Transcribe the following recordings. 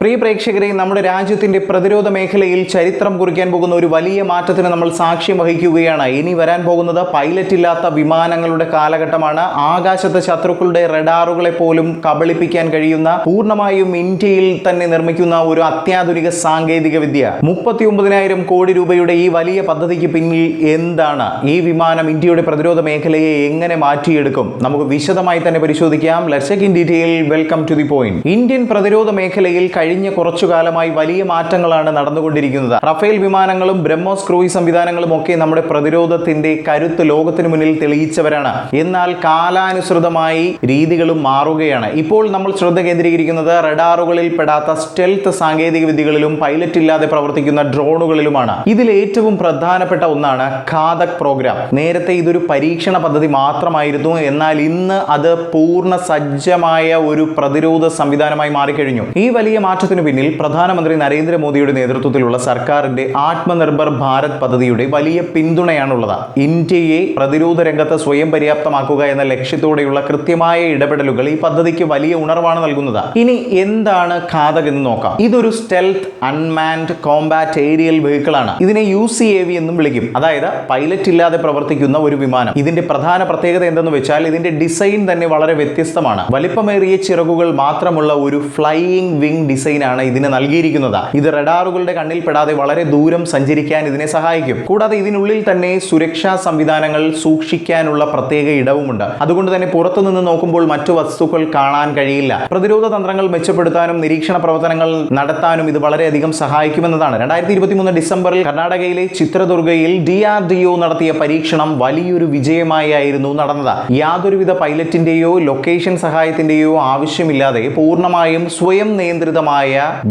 പ്രിയ പ്രേക്ഷകരെ, നമ്മുടെ രാജ്യത്തിന്റെ പ്രതിരോധ മേഖലയിൽ ചരിത്രം കുറിക്കാൻ പോകുന്ന ഒരു വലിയ മാറ്റത്തിന് നമ്മൾ സാക്ഷ്യം വഹിക്കുകയാണ്. ഇനി വരാൻ പോകുന്നത് പൈലറ്റ് ഇല്ലാത്ത വിമാനങ്ങളുടെ കാലഘട്ടമാണ്. ആകാശത്ത് ശത്രുക്കളുടെ റഡാറുകളെ പോലും കബളിപ്പിക്കാൻ കഴിയുന്ന, പൂർണ്ണമായും ഇന്ത്യയിൽ തന്നെ നിർമ്മിക്കുന്ന ഒരു അത്യാധുനിക സാങ്കേതിക വിദ്യ. 39,000 കോടി രൂപയുടെ ഈ വലിയ പദ്ധതിക്ക് പിന്നിൽ എന്താണ്? ഈ വിമാനം ഇന്ത്യയുടെ പ്രതിരോധ മേഖലയെ എങ്ങനെ മാറ്റിയെടുക്കും? നമുക്ക് വിശദമായി തന്നെ പരിശോധിക്കാം. Let's check in detail. Welcome to the point. Indian പ്രതിരോധ മേഖലയിൽ കഴിഞ്ഞ കുറച്ചു കാലമായി വലിയ മാറ്റങ്ങളാണ് നടന്നുകൊണ്ടിരിക്കുന്നത്. റഫേൽ വിമാനങ്ങളും ബ്രഹ്മോസ് ക്രൂയിസ് സംവിധാനങ്ങളും ഒക്കെ നമ്മുടെ പ്രതിരോധത്തിന്റെ കരുത്ത് ലോകത്തിന് മുന്നിൽ തെളിയിച്ചവരാണ്. എന്നാൽ കാലാനുസൃതമായി രീതികളും മാറുകയാണ്. ഇപ്പോൾ നമ്മൾ ശ്രദ്ധ കേന്ദ്രീകരിക്കുന്നത് റഡാറുകളിൽ പെടാത്ത സ്റ്റെൽത്ത് സാങ്കേതിക വിദ്യകളിലും പൈലറ്റ് ഇല്ലാതെ പ്രവർത്തിക്കുന്ന ഡ്രോണുകളിലുമാണ്. ഇതിൽ ഏറ്റവും പ്രധാനപ്പെട്ട ഒന്നാണ് ഘാതക് പ്രോഗ്രാം. നേരത്തെ ഇതൊരു പരീക്ഷണ പദ്ധതി മാത്രമായിരുന്നു. എന്നാൽ ഇന്ന് അത് പൂർണ്ണ സജ്ജമായ ഒരു പ്രതിരോധ സംവിധാനമായി മാറിക്കഴിഞ്ഞു. ഈ വലിയ മാറ്റത്തിനു പിന്നിൽ പ്രധാനമന്ത്രി നരേന്ദ്രമോദിയുടെ നേതൃത്വത്തിലുള്ള സർക്കാരിന്റെ ആത്മനിർഭർ ഭാരത് പദ്ധതിയുടെ വലിയ പിന്തുണയാണുള്ളത്. ഇന്ത്യയെ പ്രതിരോധ രംഗത്ത് സ്വയം പര്യാപ്തമാക്കുക എന്ന ലക്ഷ്യത്തോടെയുള്ള കൃത്യമായ ഇടപെടലുകൾ ഈ പദ്ധതിക്ക് വലിയ ഉണർവാണ് നൽകുന്നത്. ഇനി എന്താണ് ഘാതക് എന്ന് നോക്കാം. ഇതൊരു stealth unmanned combat aerial vehicle ആണ്. ഇതിനെ UCAV എന്നും വിളിക്കും. അതായത് പൈലറ്റ് ഇല്ലാതെ പ്രവർത്തിക്കുന്ന ഒരു വിമാനം. ഇതിന്റെ പ്രധാന പ്രത്യേകത എന്തെന്ന് വെച്ചാൽ ഇതിന്റെ ഡിസൈൻ തന്നെ വളരെ വ്യത്യസ്തമാണ്. വലിപ്പമേറിയ ചിറകുകൾ മാത്രമുള്ള ഒരു ഫ്ലൈയിങ് വിങ് ഡിസൈൻ ആണ് ഇതിന് നൽകിയിരിക്കുന്നത്. ഇത് റഡാറുകളുടെ കണ്ണിൽ പെടാതെ വളരെ ദൂരം സഞ്ചരിക്കാൻ ഇതിനെ സഹായിക്കും. കൂടാതെ ഇതിനുള്ളിൽ തന്നെ സുരക്ഷാ സംവിധാനങ്ങൾ സൂക്ഷിക്കാനുള്ള പ്രത്യേക ഇടവുമുണ്ട്. അതുകൊണ്ട് തന്നെ പുറത്തു നിന്ന് നോക്കുമ്പോൾ മറ്റു വസ്തുക്കൾ കാണാൻ കഴിയില്ല. പ്രതിരോധ തന്ത്രങ്ങൾ മെച്ചപ്പെടുത്താനും നിരീക്ഷണ പ്രവർത്തനങ്ങൾ നടത്താനും ഇത് വളരെയധികം സഹായിക്കുമെന്നതാണ്. 2023 ഡിസംബറിൽ കർണാടകയിലെ ചിത്രദുർഗയിൽ DRDO നടത്തിയ പരീക്ഷണം വലിയൊരു വിജയമായിരുന്നു നടന്നത്. യാതൊരുവിധ പൈലറ്റിന്റെയോ ലൊക്കേഷൻ സഹായത്തിന്റെയോ ആവശ്യമില്ലാതെ പൂർണ്ണമായും സ്വയം നിയന്ത്രിതമായ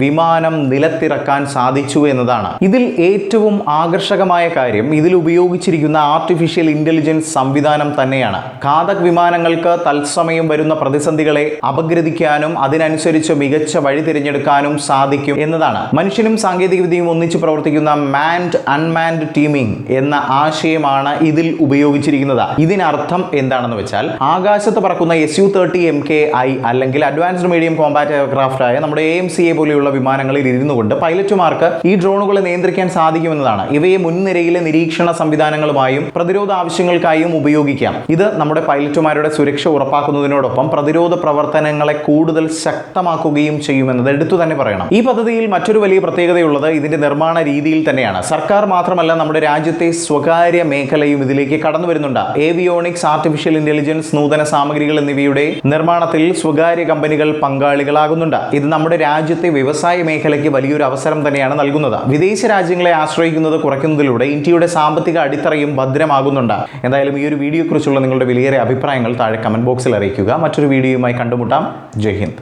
വിമാനം നിലത്തിറക്കാൻ സാധിച്ചു എന്നതാണ്. ഇതിൽ ഏറ്റവും ആകർഷകമായ കാര്യം ഇതിൽ ഉപയോഗിച്ചിരിക്കുന്ന ആർട്ടിഫിഷ്യൽ ഇന്റലിജൻസ് സംവിധാനം തന്നെയാണ്. ഘാതക് വിമാനങ്ങൾക്ക് തത്സമയം വരുന്ന പ്രതിസന്ധികളെ അപഗ്രഥിക്കാനും അതിനനുസരിച്ച് മികച്ച വഴി തിരഞ്ഞെടുക്കാനും സാധിക്കും എന്നതാണ്. മനുഷ്യനും സാങ്കേതിക വിദ്യയും ഒന്നിച്ച് പ്രവർത്തിക്കുന്ന മാൻഡ് അൺമാൻഡ് ടീമിംഗ് എന്ന ആശയമാണ് ഇതിൽ ഉപയോഗിച്ചിരിക്കുന്നത്. ഇതിനർത്ഥം എന്താണെന്ന് വെച്ചാൽ ആകാശത്ത് പറക്കുന്ന Su-30 MKI അല്ലെങ്കിൽ അഡ്വാൻസ്ഡ് മീഡിയം കോമ്പാറ്റ് എയർക്രാഫ്റ്റ് ആയ നമ്മുടെ AMCA പോലെയുള്ള വിമാനങ്ങളിൽ ഇരുന്നു കൊണ്ട് പൈലറ്റുമാർക്ക് ഈ ഡ്രോണുകളെ നിയന്ത്രിക്കാൻ സാധിക്കുമെന്നതാണ്. ഇവയെ മുൻനിരയിലെ നിരീക്ഷണ സംവിധാനങ്ങളുമായും പ്രതിരോധ ആവശ്യങ്ങൾക്കായും ഉപയോഗിക്കാം. ഇത് നമ്മുടെ പൈലറ്റുമാരുടെ സുരക്ഷ ഉറപ്പാക്കുന്നതിനോടൊപ്പം പ്രതിരോധ പ്രവർത്തനങ്ങളെ കൂടുതൽ ശക്തമാക്കുകയും ചെയ്യുമെന്നത് എടുത്തു തന്നെ പറയണം. ഈ പദ്ധതിയിൽ മറ്റൊരു വലിയ പ്രത്യേകതയുള്ളത് ഇതിന്റെ നിർമ്മാണ രീതിയിൽ തന്നെയാണ്. സർക്കാർ മാത്രമല്ല, നമ്മുടെ രാജ്യത്തെ സ്വകാര്യ മേഖലയും ഇതിലേക്ക് കടന്നു വരുന്നുണ്ട്. ഏവിയോണിക്സ്, ആർട്ടിഫിഷ്യൽ ഇന്റലിജൻസ്, നൂതന സാമഗ്രികൾ എന്നിവയുടെ നിർമ്മാണത്തിൽ സ്വകാര്യ കമ്പനികൾ പങ്കാളികളാകുന്നുണ്ട്. ഇത് നമ്മുടെ രാജ്യത്തെ വ്യവസായ മേഖലയ്ക്ക് വലിയൊരു അവസരം തന്നെയാണ് നൽകുന്നത്. വിദേശ രാജ്യങ്ങളെ ആശ്രയിക്കുന്നത് കുറയ്ക്കുന്നതിലൂടെ ഇന്ത്യയുടെ സാമ്പത്തിക അടിത്തറയും ഭദ്രമാകുന്നുണ്ട്. എന്തായാലും ഈ ഒരു വീഡിയോയെക്കുറിച്ചുള്ള നിങ്ങളുടെ വിലയേറിയ അഭിപ്രായങ്ങൾ താഴെ കമന്റ് ബോക്സിൽ അറിയിക്കുക. മറ്റൊരു വീഡിയോയുമായി കണ്ടുമുട്ടാം. ജയ് ഹിന്ദ്.